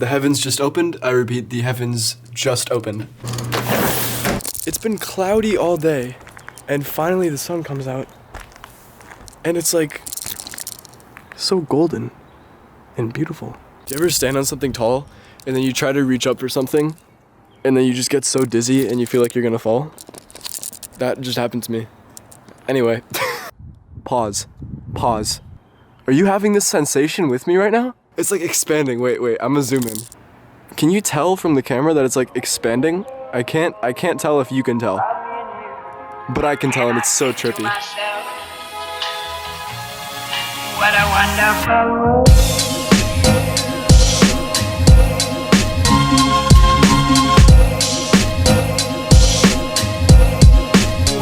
The heavens just opened. I repeat, the heavens just opened. It's been cloudy all day, and finally the sun comes out. And it's like so golden and beautiful. Do you ever stand on something tall and then you try to reach up for something and then you just get so dizzy and you feel like you're gonna fall? That just happened to me. Anyway, pause. Are you having this sensation with me right now? It's like expanding. Wait, I'm gonna zoom in. Can you tell from the camera that it's like expanding? I can't tell if you can tell. But I can tell, and it's so trippy. What a wonderful world.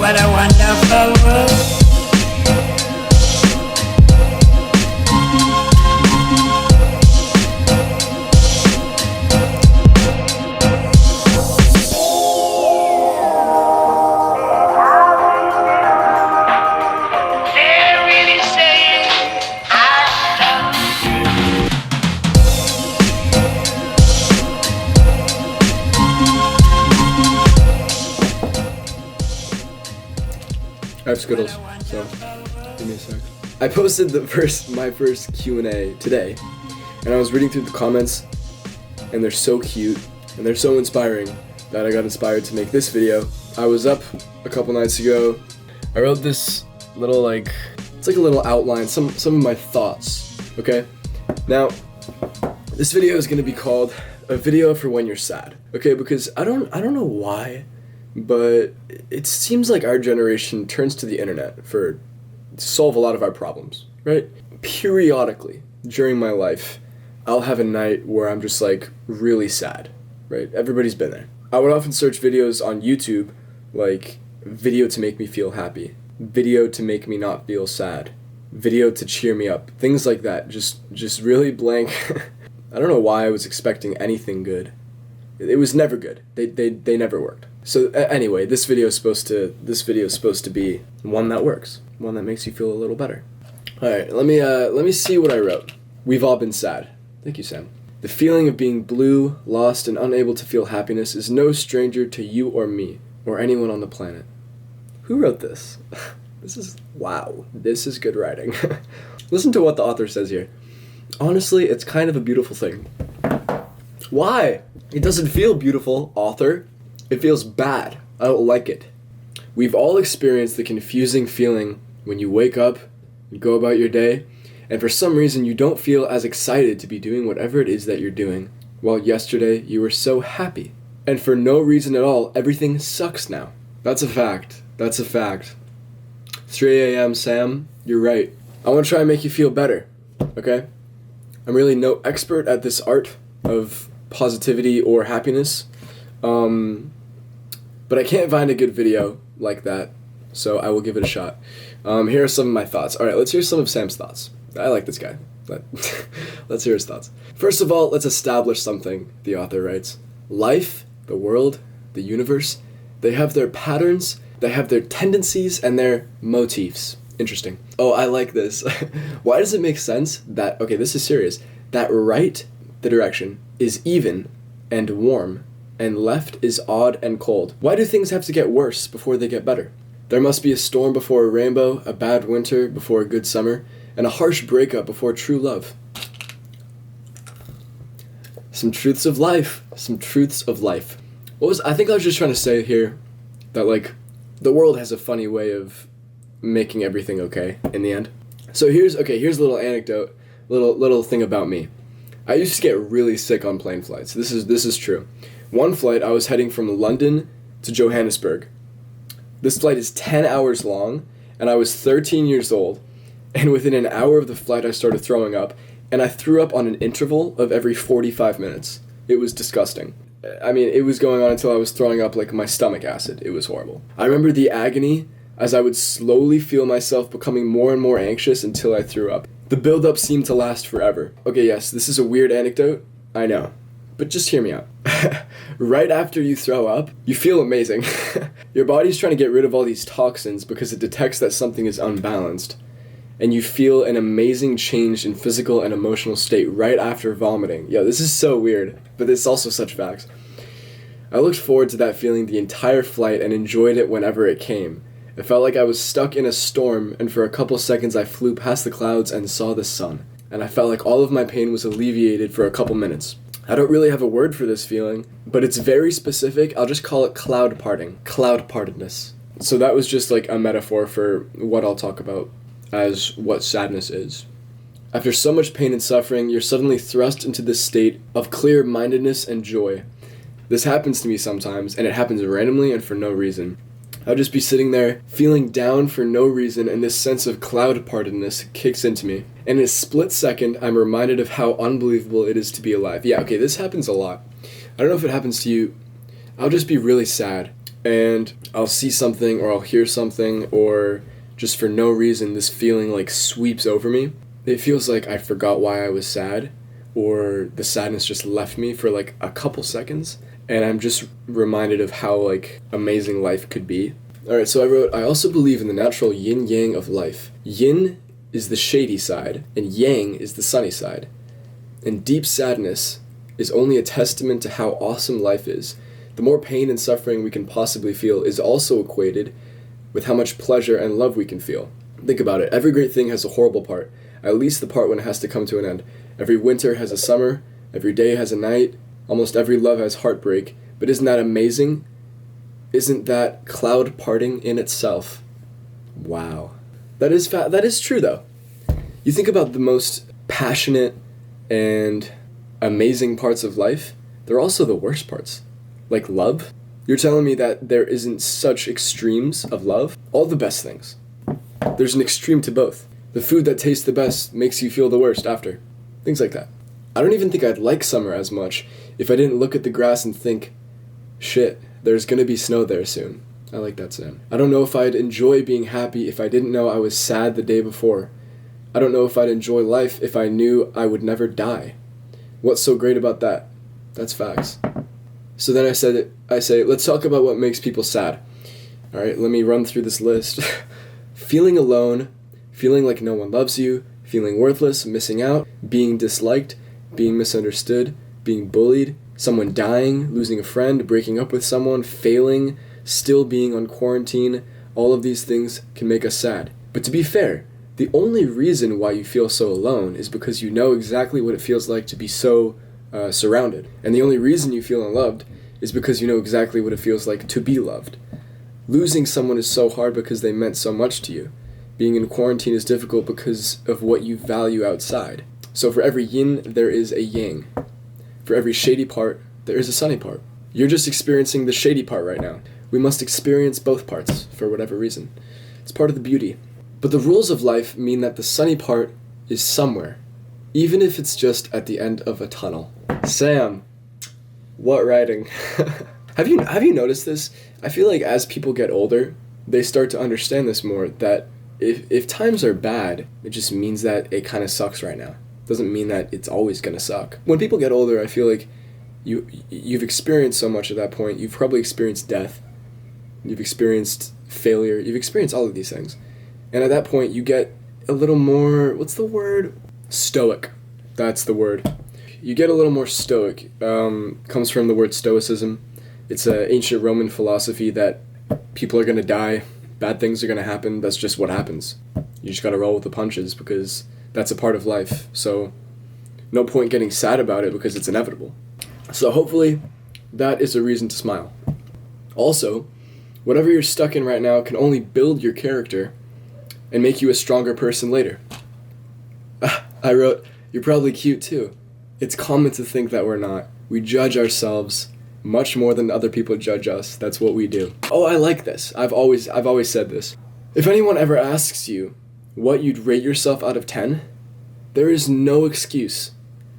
What a wonderful world. I have Skittles, so give me a sec. I posted my first Q&A today, and I was reading through the comments, and they're so cute, and they're so inspiring that I got inspired to make this video. I was up a couple nights ago. I wrote this little it's like a little outline, some of my thoughts, okay? Now, this video is gonna be called a video for when you're sad, okay? Because I don't know why, but it seems like our generation turns to the internet to solve a lot of our problems, right? Periodically, during my life, I'll have a night where I'm just like really sad, right? Everybody's been there. I would often search videos on YouTube, like video to make me feel happy, video to make me not feel sad, video to cheer me up, things like that. Just really blank. I don't know why I was expecting anything good. It was never good. They never worked. So anyway, this video is supposed to be one that works, one that makes you feel a little better. All right, let me see what I wrote. We've all been sad. Thank you, Sam. The feeling of being blue, lost, and unable to feel happiness is no stranger to you or me or anyone on the planet. Who wrote this? Wow. This is good writing. Listen to what the author says here. Honestly, it's kind of a beautiful thing. Why? It doesn't feel beautiful, author. It feels bad. I don't like it. We've all experienced the confusing feeling when you wake up, you go about your day, and for some reason you don't feel as excited to be doing whatever it is that you're doing, while yesterday you were so happy. And for no reason at all, everything sucks now. That's a fact. 3 a.m. Sam, you're right. I want to try and make you feel better, okay? I'm really no expert at this art of positivity or happiness, but I can't find a good video like that, so I will give it a shot. Here are some of my thoughts. All right, let's hear some of Sam's thoughts. I like this guy. Let's hear his thoughts. First of all, let's establish something, the author writes. Life, the world, the universe, they have their patterns, they have their tendencies, and their motifs. Interesting. Oh, I like this. Why does it make sense that, okay, this is serious, that right, the direction, is even and warm, and left is odd and cold? Why do things have to get worse before they get better? There must be a storm before a rainbow, a bad winter before a good summer, and a harsh breakup before true love. Some truths of life. I think I was just trying to say here that, the world has a funny way of making everything okay in the end. So here's a little anecdote, little thing about me. I used to get really sick on plane flights. This is true. One flight, I was heading from London to Johannesburg. This flight is 10 hours long, and I was 13 years old, and within an hour of the flight I started throwing up, and I threw up on an interval of every 45 minutes. It was disgusting. I mean, it was going on until I was throwing up my stomach acid. It was horrible. I remember the agony as I would slowly feel myself becoming more and more anxious until I threw up. The build-up seemed to last forever. Okay, yes, this is a weird anecdote, I know, but just hear me out. Right after you throw up, you feel amazing. Your body's trying to get rid of all these toxins because it detects that something is unbalanced. and you feel an amazing change in physical and emotional state right after vomiting. Yo, this is so weird, but it's also such facts. I looked forward to that feeling the entire flight and enjoyed it whenever it came. It felt like I was stuck in a storm, and for a couple seconds I flew past the clouds and saw the sun. And I felt like all of my pain was alleviated for a couple minutes. I don't really have a word for this feeling, but it's very specific. I'll just call it cloud parting. Cloud partedness. So that was just like a metaphor for what I'll talk about as what sadness is. After so much pain and suffering, you're suddenly thrust into this state of clear-mindedness and joy. This happens to me sometimes, and it happens randomly and for no reason. I'll just be sitting there, feeling down for no reason, and this sense of cloud-partedness kicks into me. And in a split second, I'm reminded of how unbelievable it is to be alive. Yeah, okay, this happens a lot. I don't know if it happens to you. I'll just be really sad, and I'll see something, or I'll hear something, or just for no reason, this feeling like sweeps over me. It feels like I forgot why I was sad, or the sadness just left me for like a couple seconds. And I'm just reminded of how, like, amazing life could be. Alright, so I wrote, I also believe in the natural yin-yang of life. Yin is the shady side, and yang is the sunny side. And deep sadness is only a testament to how awesome life is. The more pain and suffering we can possibly feel is also equated with how much pleasure and love we can feel. Think about it. Every great thing has a horrible part, at least the part when it has to come to an end. Every winter has a summer, every day has a night, almost every love has heartbreak, but isn't that amazing? Isn't that cloud parting in itself? Wow. That is true, though. You think about the most passionate and amazing parts of life, they're also the worst parts. Like love. You're telling me that there isn't such extremes of love? All the best things. There's an extreme to both. The food that tastes the best makes you feel the worst after. Things like that. I don't even think I'd like summer as much if I didn't look at the grass and think, shit, there's gonna be snow there soon. I like that sound. I don't know if I'd enjoy being happy if I didn't know I was sad the day before. I don't know if I'd enjoy life if I knew I would never die. What's so great about that? That's facts. So then I say, let's talk about what makes people sad. Alright, let me run through this list. Feeling alone, feeling like no one loves you, feeling worthless, missing out, being disliked, being misunderstood, being bullied, someone dying, losing a friend, breaking up with someone, failing, still being on quarantine. All of these things can make us sad. But to be fair, the only reason why you feel so alone is because you know exactly what it feels like to be so surrounded. And the only reason you feel unloved is because you know exactly what it feels like to be loved. Losing someone is so hard because they meant so much to you. Being in quarantine is difficult because of what you value outside. So for every yin, there is a yang. For every shady part, there is a sunny part. You're just experiencing the shady part right now. We must experience both parts, for whatever reason. It's part of the beauty. But the rules of life mean that the sunny part is somewhere, even if it's just at the end of a tunnel. Sam, what writing? Have you noticed this? I feel like as people get older, they start to understand this more, that if times are bad, it just means that it kind of sucks right now. Doesn't mean that it's always gonna suck. When people get older, I feel like you've experienced so much at that point. You've probably experienced death. You've experienced failure. You've experienced all of these things. And at that point, you get a little more, what's the word? Stoic. That's the word. You get a little more stoic. Comes from the word stoicism. It's an ancient Roman philosophy that people are gonna die, bad things are gonna happen, that's just what happens. You just gotta roll with the punches because that's a part of life. So no point getting sad about it because it's inevitable. So hopefully that is a reason to smile. Also, whatever you're stuck in right now can only build your character and make you a stronger person later. I wrote, you're probably cute too. It's common to think that we're not. We judge ourselves much more than other people judge us. That's what we do. Oh, I like this. I've always said this. If anyone ever asks you what you'd rate yourself out of 10, there is no excuse.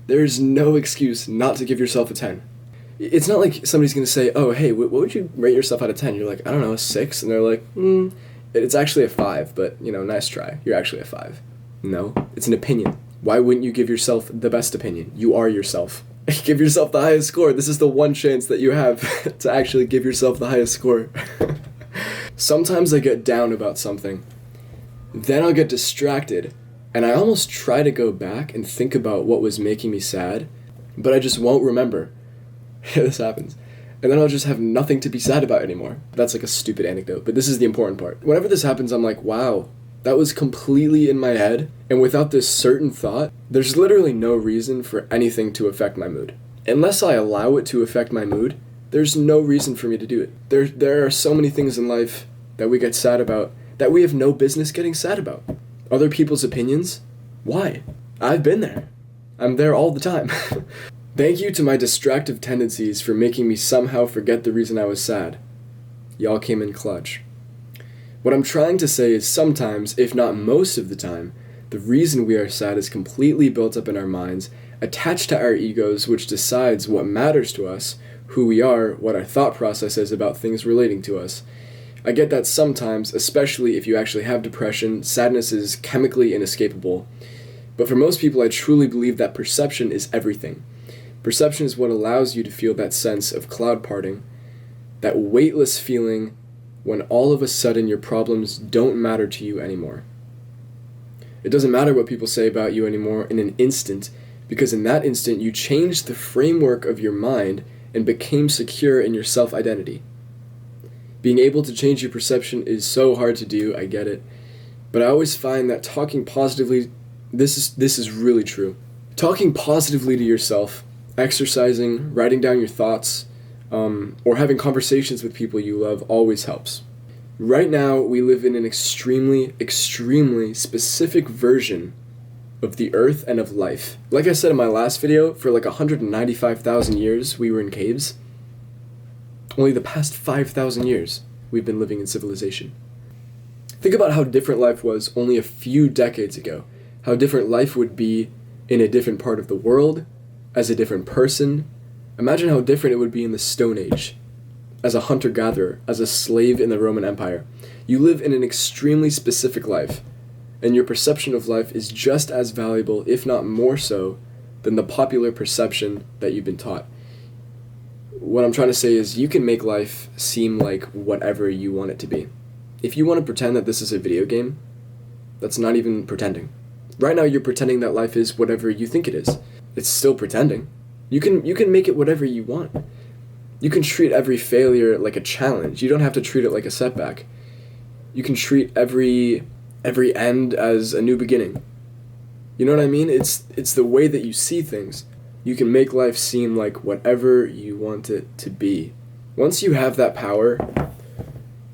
There is no excuse not to give yourself a 10. It's not like somebody's going to say, oh, hey, what would you rate yourself out of 10? You're like, I don't know, a 6. And they're like, it's actually a 5, but, nice try. You're actually a 5. No, it's an opinion. Why wouldn't you give yourself the best opinion? You are yourself. Give yourself the highest score. This is the one chance that you have to actually give yourself the highest score. Sometimes I get down about something, Then I'll get distracted, and I almost try to go back and think about what was making me sad, but I just won't remember. This happens. And then I'll just have nothing to be sad about anymore. That's like a stupid anecdote, but this is the important part. Whenever this happens, I'm like, wow, that was completely in my head, and without this certain thought, there's literally no reason for anything to affect my mood. Unless I allow it to affect my mood, there's no reason for me to do it. There are so many things in life that we get sad about that we have no business getting sad about. Other people's opinions? Why? I've been there. I'm there all the time. Thank you to my distractive tendencies for making me somehow forget the reason I was sad. Y'all came in clutch. What I'm trying to say is sometimes, if not most of the time, the reason we are sad is completely built up in our minds, attached to our egos, which decides what matters to us, who we are, what our thought process is about things relating to us. I get that sometimes, especially if you actually have depression, sadness is chemically inescapable. But for most people, I truly believe that perception is everything. Perception is what allows you to feel that sense of cloud parting, that weightless feeling when all of a sudden your problems don't matter to you anymore. It doesn't matter what people say about you anymore in an instant, because in that instant you changed the framework of your mind and became secure in your self-identity. Being able to change your perception is so hard to do, I get it. But I always find that talking positively, this is really true. Talking positively to yourself, exercising, writing down your thoughts, or having conversations with people you love always helps. Right now, we live in an extremely, extremely specific version of the earth and of life. Like I said in my last video, for like 195,000 years, we were in caves. Only the past 5,000 years, we've been living in civilization. Think about how different life was only a few decades ago. How different life would be in a different part of the world, as a different person. Imagine how different it would be in the Stone Age, as a hunter-gatherer, as a slave in the Roman Empire. You live in an extremely specific life, and your perception of life is just as valuable, if not more so, than the popular perception that you've been taught. What I'm trying to say is you can make life seem like whatever you want it to be. If you want to pretend that this is a video game, that's not even pretending. Right now you're pretending that life is whatever you think it is. It's still pretending. You can make it whatever you want. You can treat every failure like a challenge. You don't have to treat it like a setback. You can treat every end as a new beginning. You know what I mean? It's the way that you see things. You can make life seem like whatever you want it to be. Once you have that power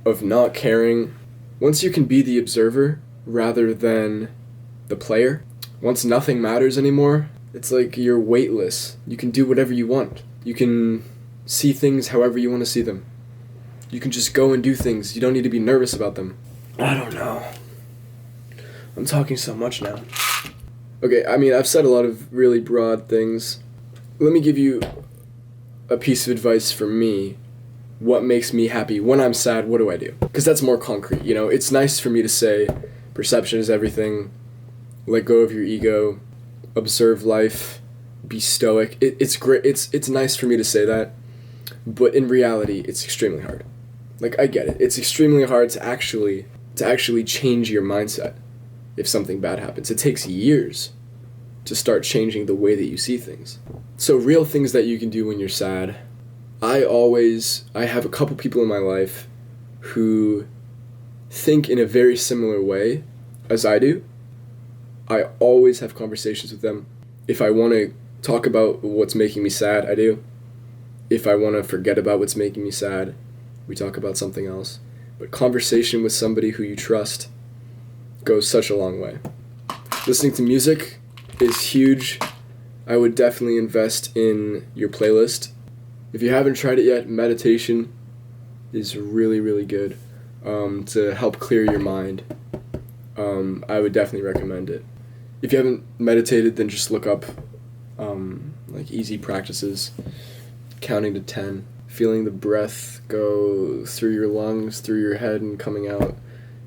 of not caring, once you can be the observer rather than the player, once nothing matters anymore, it's like you're weightless. You can do whatever you want. You can see things however you want to see them. You can just go and do things. You don't need to be nervous about them. I don't know. I'm talking so much now. Okay, I mean, I've said a lot of really broad things. Let me give you a piece of advice for me. What makes me happy? When I'm sad, what do I do? Because that's more concrete, you know? It's nice for me to say perception is everything, let go of your ego, observe life, be stoic. It's great. It's nice for me to say that, but in reality, it's extremely hard. Like, I get it. It's extremely hard to actually change your mindset if something bad happens. It takes years to start changing the way that you see things. So real things that you can do when you're sad. I have a couple people in my life who think in a very similar way as I do. I always have conversations with them. If I want to talk about what's making me sad, I do. If I want to forget about what's making me sad, we talk about something else. But conversation with somebody who you trust goes such a long way. Listening to music is huge. I would definitely invest in your playlist. If you haven't tried it yet, meditation is really, really good to help clear your mind. I would definitely recommend it. If you haven't meditated, then just look up like easy practices, counting to 10, feeling the breath go through your lungs, through your head, and coming out,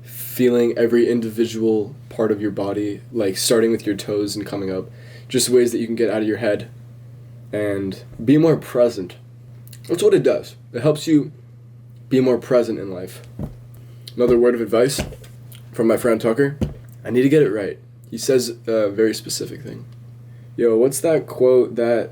feeling every individual part of your body, like starting with your toes and coming up, just ways that you can get out of your head and be more present. That's what it does. It helps you be more present in life. Another word of advice from my friend Tucker. I need to get it right. He says a very specific thing. Yo, what's that quote that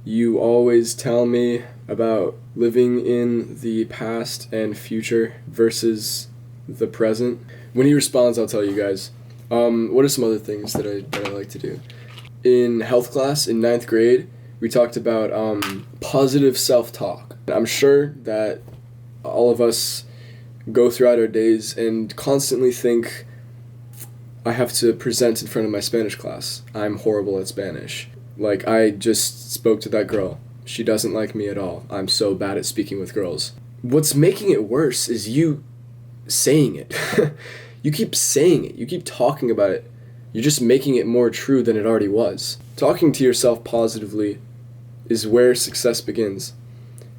you always tell me about living in the past and future versus the present? When he responds, I'll tell you guys. What are some other things that I like to do? In health class, in 9th grade, we talked about positive self-talk. I'm sure that all of us go throughout our days and constantly think, I have to present in front of my Spanish class. I'm horrible at Spanish. Like, I just spoke to that girl. She doesn't like me at all. I'm so bad at speaking with girls. What's making it worse is you saying it. You keep saying it. You keep talking about it. You're just making it more true than it already was. Talking to yourself positively is where success begins.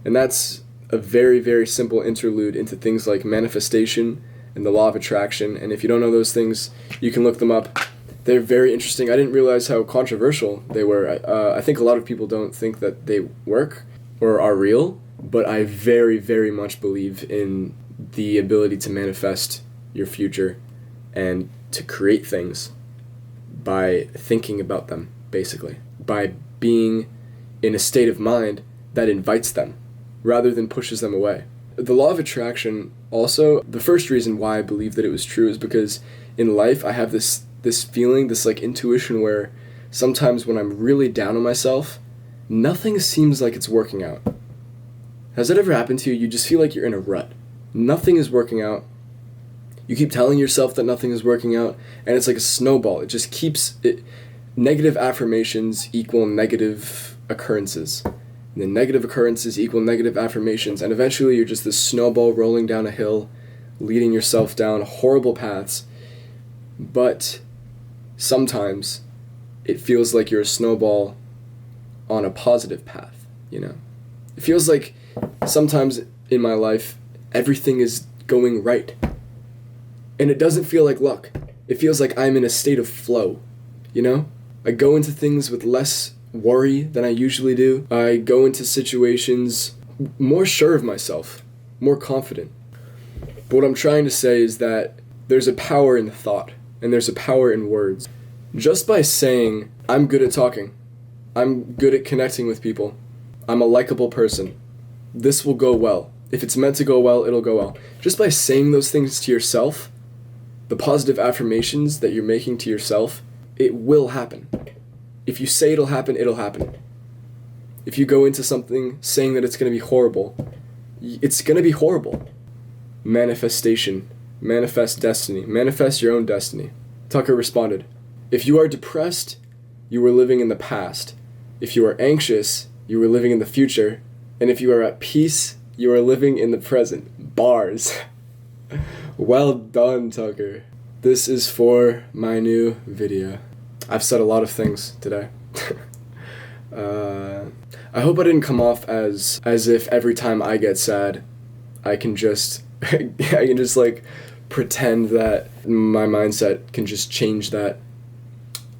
And that's a very, very simple interlude into things like manifestation and the law of attraction. And if you don't know those things, you can look them up. They're very interesting. I didn't realize how controversial they were. I think a lot of people don't think that they work or are real, but I very, very much believe in the ability to manifest your future and to create things by thinking about them, basically. By being in a state of mind that invites them rather than pushes them away. The law of attraction also, the first reason why I believe that it was true is because in life I have this feeling, this like intuition where sometimes when I'm really down on myself, nothing seems like it's working out. Has that ever happened to you? You just feel like you're in a rut. Nothing is working out. You keep telling yourself that nothing is working out, and it's like a snowball. It just keeps it. Negative affirmations equal negative occurrences. And then negative occurrences equal negative affirmations, and eventually you're just this snowball rolling down a hill, leading yourself down horrible paths. But sometimes it feels like you're a snowball on a positive path, you know? It feels like sometimes in my life, everything is going right. And it doesn't feel like luck. It feels like I'm in a state of flow, you know? I go into things with less worry than I usually do. I go into situations more sure of myself, more confident. But what I'm trying to say is that there's a power in thought, and there's a power in words. Just by saying, I'm good at talking, I'm good at connecting with people, I'm a likable person, this will go well. If it's meant to go well, it'll go well. Just by saying those things to yourself, the positive affirmations that you're making to yourself, it will happen. If you say it'll happen, it'll happen. If you go into something saying that it's going to be horrible, it's going to be horrible. Manifestation. Manifest destiny. Manifest your own destiny. Tucker responded, if you are depressed, you are living in the past. If you are anxious, you are living in the future. And if you are at peace, you are living in the present. Bars. Well done, Tucker. This is for my new video. I've said a lot of things today. I hope I didn't come off as if every time I get sad, I can just like pretend that my mindset can just change that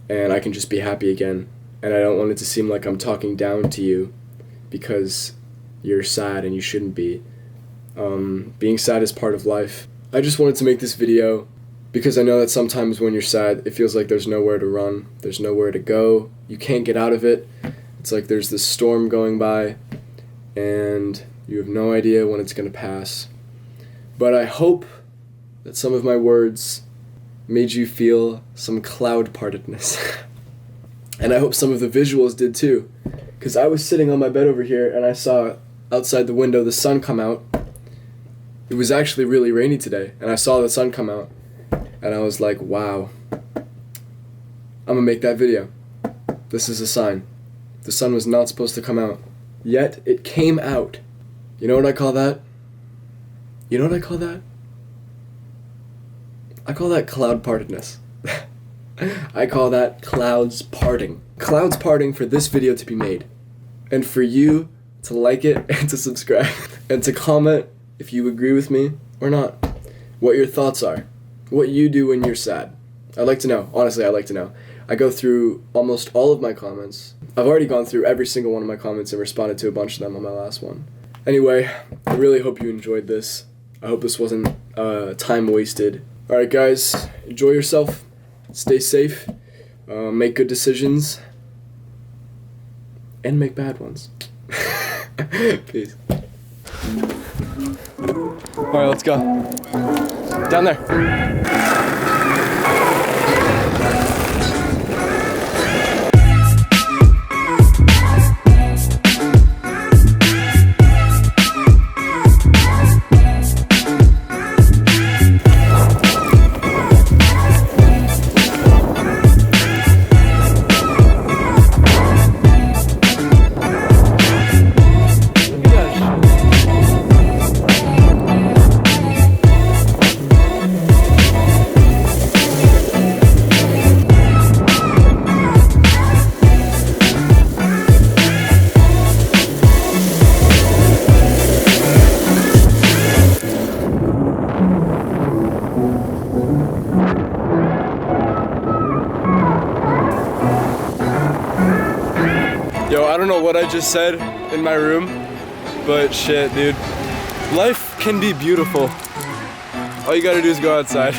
and I can just be happy again. And I don't want it to seem like I'm talking down to you because you're sad and you shouldn't be. Being sad is part of life. I just wanted to make this video because I know that sometimes when you're sad, it feels like there's nowhere to run, there's nowhere to go, you can't get out of it. It's like there's this storm going by, and you have no idea when it's going to pass. But I hope that some of my words made you feel some cloud-partedness. And I hope some of the visuals did too, because I was sitting on my bed over here, and I saw outside the window the sun come out. It was actually really rainy today, and I saw the sun come out. And I was like, wow, I'm gonna make that video. This is a sign. The sun was not supposed to come out. Yet, it came out. You know what I call that? You know what I call that? I call that cloud-partedness. I call that clouds parting. Clouds parting for this video to be made. And for you to like it and to subscribe. And to comment if you agree with me or not. What your thoughts are. What you do when you're sad. I'd like to know. Honestly, I'd like to know. I go through almost all of my comments. I've already gone through every single one of my comments and responded to a bunch of them on my last one. Anyway, I really hope you enjoyed this. I hope this wasn't time wasted Alright guys, enjoy yourself, stay safe, make good decisions, and make bad ones. Peace. Alright, let's go. Down there. Yo, I don't know what I just said in my room, but shit, dude. Life can be beautiful. All you gotta do is go outside.